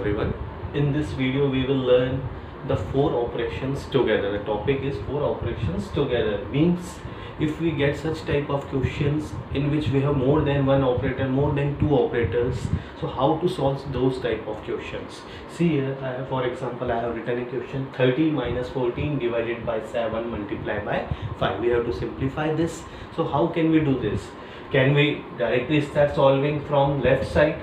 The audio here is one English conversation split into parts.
everyone. In this video we will learn the four operations together. The topic is four operations together. Means if we get such type of questions in which we have more than one operator, more than two operators, so how to solve those type of questions. See here, for example, I have written a question 30 minus 14 divided by 7 multiplied by 5. We have to simplify this. So how can we do this? Can we directly start solving from left side,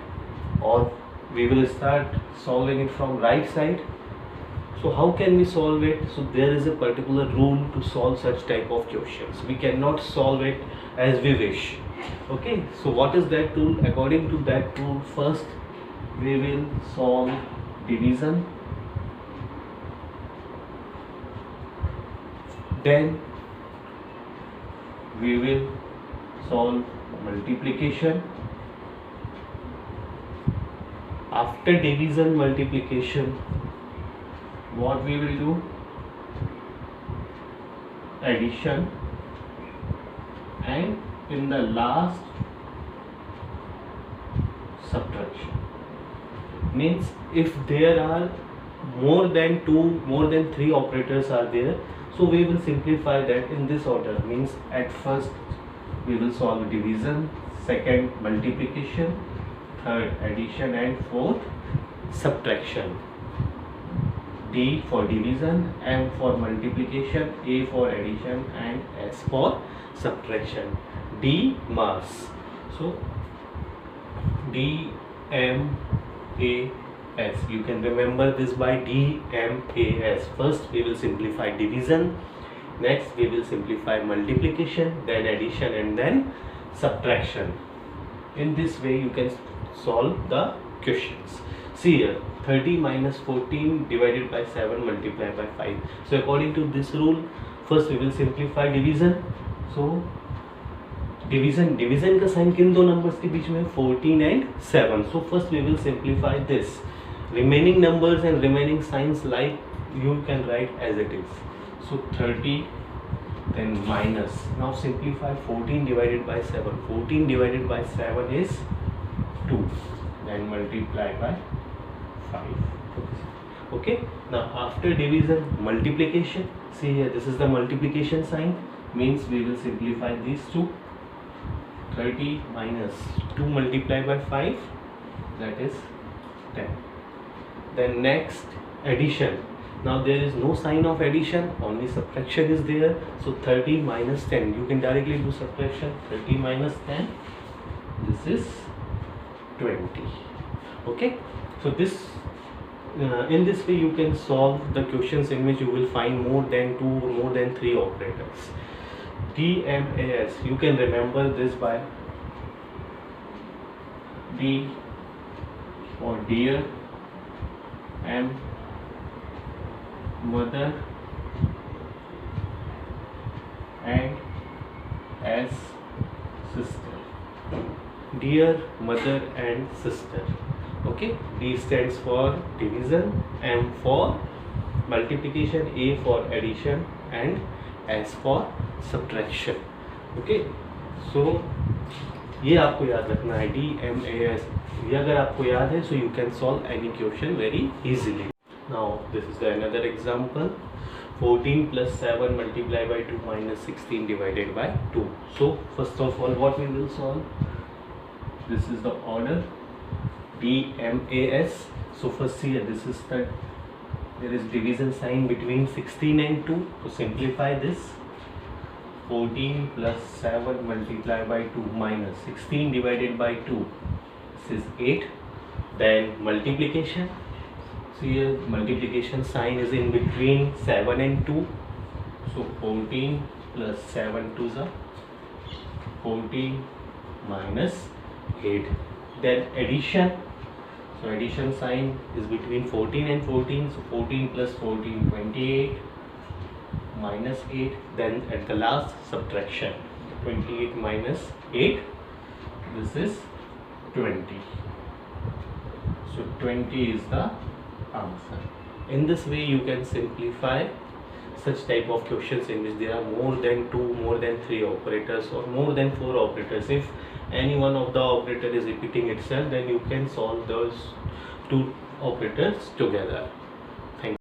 or we will start solving it from right side? So how can we solve it? So there is a particular rule to solve such type of questions. We cannot solve it as we wish. Okay, so what is that rule? According to that rule, first we will solve division, then we will solve multiplication. After division, multiplication, what we will do? Addition, and in the last, subtraction. Means if there are more than two, more than three operators are there, so we will simplify that in this order. Means at first we will solve division, second multiplication, third addition, and fourth subtraction. D for division, M for multiplication, A for addition, and S for subtraction. D mass. So D M A S. You can remember this by D M A S. First we will simplify division, next we will simplify multiplication, then addition, and then subtraction. In this way you can solve the questions. See here, 30 minus 14 divided by 7 multiplied by 5. So according to this rule, first we will simplify division. So division का sign किन दो numbers के बीच में? 14 and 7. So first we will simplify this. Remaining numbers and remaining signs like you can write as it is. So 30, then minus. Now simplify 14 divided by 7. 14 divided by 7 is 2. Then multiply by 5. Okay. Now after division, multiplication. See here, this is the multiplication sign. Means we will simplify these two. 30 minus 2 multiplied by 5, that is 10. Then next, addition. Now there is no sign of addition, only subtraction is there. So 30 minus 10, you can directly do subtraction. 30 minus 10, this is 20. Okay, so this in this way you can solve the questions in which you will find more than two or more than three operators. DMAS, you can remember this by D for dear, M mother, and S sister. Dear, mother, and sister. Okay, D stands for division, M for multiplication, A for addition, and S for subtraction. Okay, so ये आपको याद रखना है DMAS. ये अगर आपको याद है, so you can solve any question very easily. Now this is another example. 14 plus 7 multiplied by 2 minus 16 divided by 2. So first of all, what we will solve? This is the order DMAS. So first here, this is that there is division sign between 16 and 2. To simplify this, 14 plus 7 multiplied by 2 minus 16 divided by 2. This is 8. Then multiplication. So here multiplication sign is in between 7 and 2. So 14 plus 7 to the 14 minus 8. Then addition. So addition sign is between 14 and 14. So 14 plus 14, 28 minus 8. Then at the last, subtraction. 28 minus 8. This is 20. So 20 is the answer. In this way you can simplify such type of questions in which there are more than two, more than three operators, or more than four operators. If any one of the operator is repeating itself, then you can solve those to operators together.